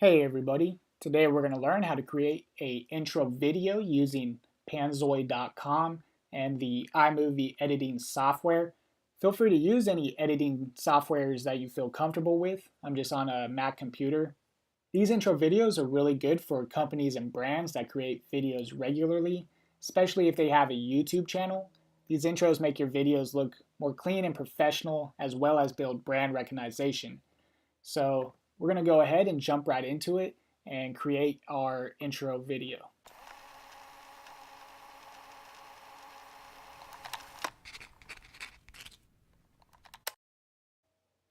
Hey everybody, today we're going to learn how to create a intro video using Panzoid.com and the iMovie editing software. Feel free to use any editing softwares that you feel comfortable with. I'm just on a Mac computer. These intro videos are really good for companies and brands that create videos regularly, especially if they have a YouTube channel. These intros make your videos look more clean and professional as well as build brand recognition. So we're going to go ahead and jump right into it and create our intro video.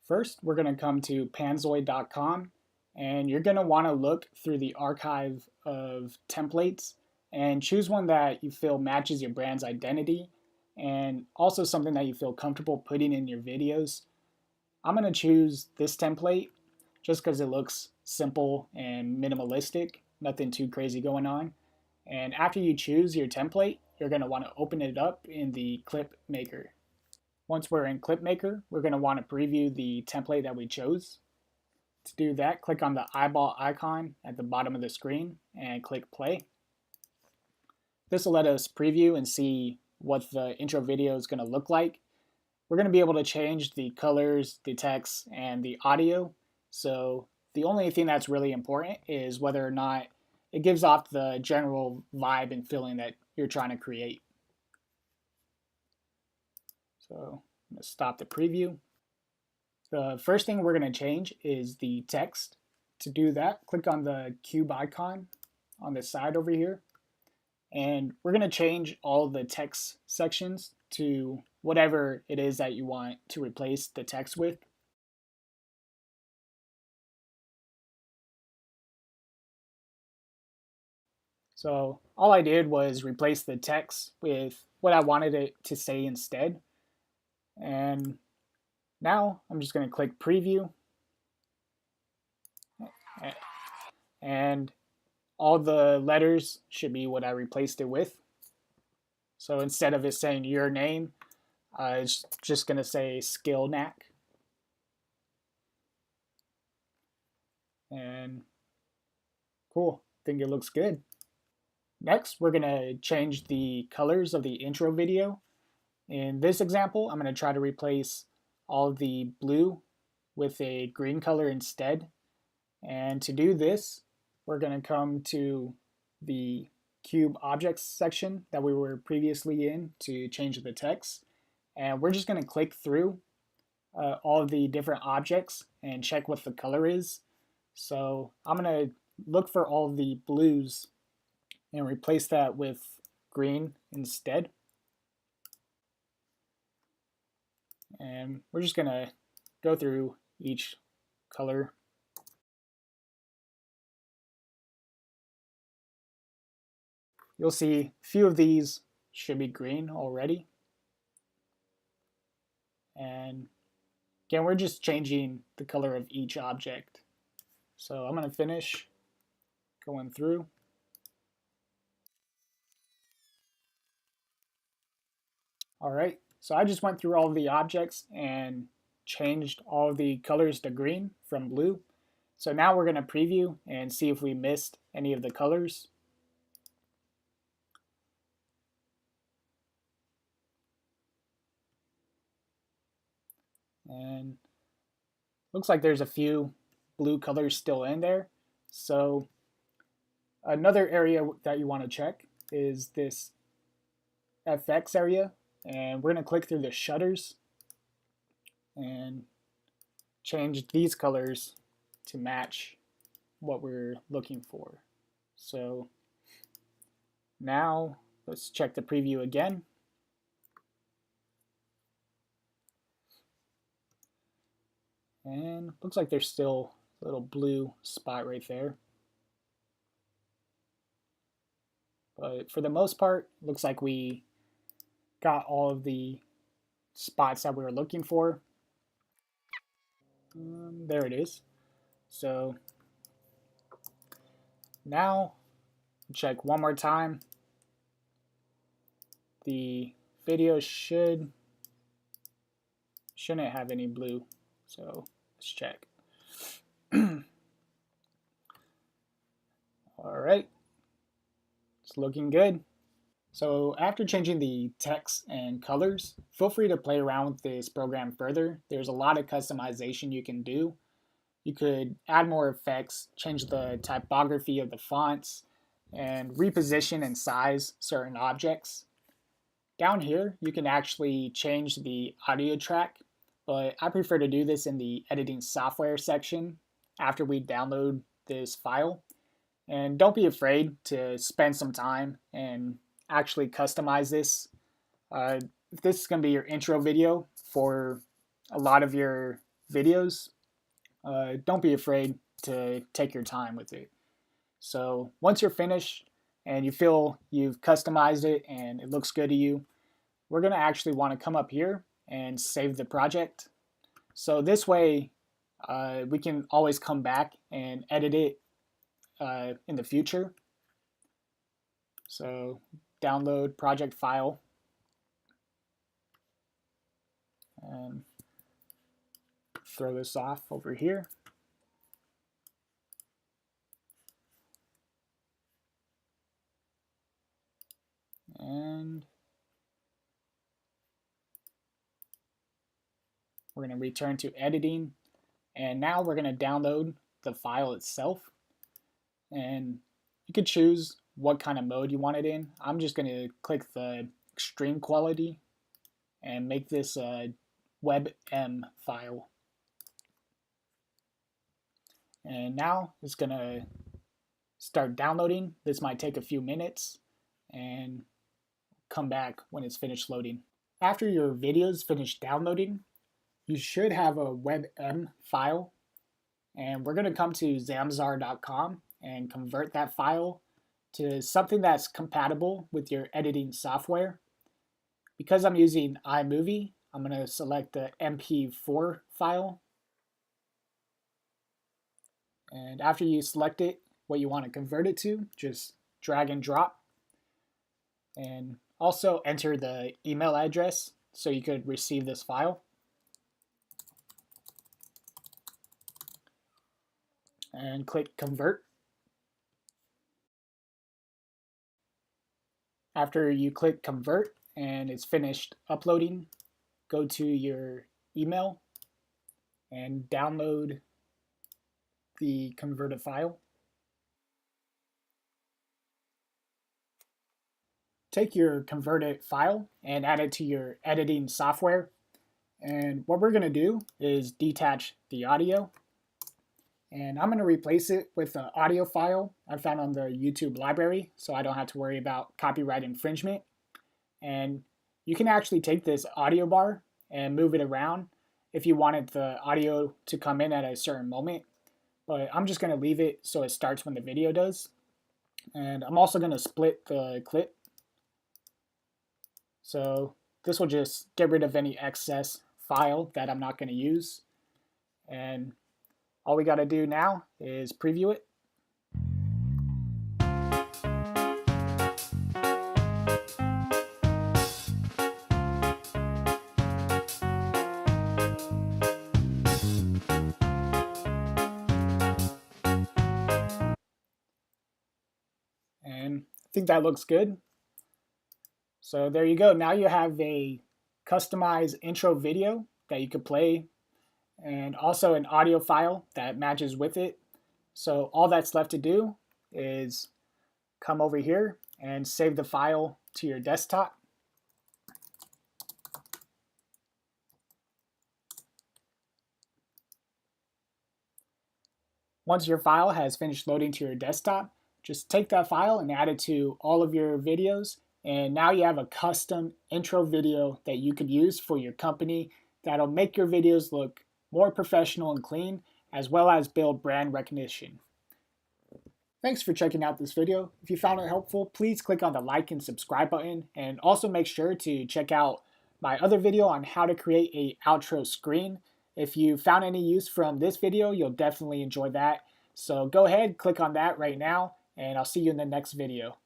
First, we're going to come to panzoid.com and you're going to want to look through the archive of templates and choose one that you feel matches your brand's identity and also something that you feel comfortable putting in your videos. I'm going to choose this template just because it looks simple and minimalistic, nothing too crazy going on. And after you choose your template, you're going to want to open it up in the Clip Maker. Once we're in Clip Maker, we're going to want to preview the template that we chose. To do that, click on the eyeball icon at the bottom of the screen and click play. This will let us preview and see what the intro video is going to look like. We're going to be able to change the colors, the text, and the audio. So the only thing that's really important is whether or not it gives off the general vibe and feeling that you're trying to create. So I'm going to stop the preview. The first thing we're going to change is the text. To do that, click on the cube icon on the side over here. And we're going to change all the text sections to whatever it is that you want to replace the text with. So all I did was replace the text with what I wanted it to say instead. And now I'm just going to click preview. And all the letters should be what I replaced it with. So instead of it saying your name, it's just going to say Skillnack. And cool, I think it looks good. Next, we're going to change the colors of the intro video. In this example, I'm going to try to replace all the blue with a green color instead. And to do this, we're going to come to the cube objects section that we were previously in to change the text. And we're just going to click through all of the different objects and check what the color is. So I'm going to look for all the blues and replace that with green instead. And we're just going to go through each color. You'll see a few of these should be green already. And again, we're just changing the color of each object. So I'm going to finish going through. All right, so I just went through all of the objects and changed all of the colors to green from blue. So now we're going to preview and see if we missed any of the colors. And looks like there's a few blue colors still in there. So another area that you want to check is this FX area. And we're going to click through the shutters and change these colors to match what we're looking for. So now let's check the preview again. And looks like there's still a little blue spot right there. But for the most part, looks like we got all of the spots that we were looking for. There it is. So now check one more time. The video shouldn't have any blue. So let's check. right, it's looking good. So after changing the text and colors, feel free to play around with this program further. There's a lot of customization you can do. You could add more effects, change the typography of the fonts, and reposition and size certain objects. Down here, you can actually change the audio track, but I prefer to do this in the editing software section after we download this file. And don't be afraid to spend some time and actually customize this. If this is going to be your intro video for a lot of your videos, don't be afraid to take your time with it. So once you're finished and you feel you've customized it and it looks good to you, we're going to actually want to come up here and save the project. So this way we can always come back and edit it in the future. So download project file and throw this off over here. And we're going to return to editing. And now we're going to download the file itself. And you could choose what kind of mode you want it in. I'm just going to click the extreme quality and make this a WebM file. And now it's going to start downloading. This might take a few minutes and come back when it's finished loading. After your video is finished downloading, you should have a WebM file. And we're going to come to Zamzar.com and convert that file to something that's compatible with your editing software. Because I'm using iMovie, I'm going to select the MP4 file. And after you select it, what you want to convert it to, just drag and drop. And also enter the email address so you could receive this file. And click convert. After you click convert and it's finished uploading, go to your email and download the converted file. Take your converted file and add it to your editing software. And what we're going to do is detach the audio. And I'm going to replace it with an audio file I found on the YouTube library so I don't have to worry about copyright infringement. And you can actually take this audio bar and move it around if you wanted the audio to come in at a certain moment. But I'm just going to leave it so it starts when the video does. And I'm also going to split the clip. So this will just get rid of any excess file that I'm not going to use. And all we got to do now is preview it. And I think that looks good. So there you go. Now you have a customized intro video that you could play and also an audio file that matches with it. So all that's left to do is come over here and save the file to your desktop. Once your file has finished loading to your desktop, just take that file and add it to all of your videos. And now you have a custom intro video that you could use for your company that'll make your videos look more professional and clean, as well as build brand recognition. Thanks for checking out this video. If you found it helpful, please click on the like and subscribe button, and also make sure to check out my other video on how to create a outro screen. If you found any use from this video, you'll definitely enjoy that. So go ahead, click on that right now, and I'll see you in the next video.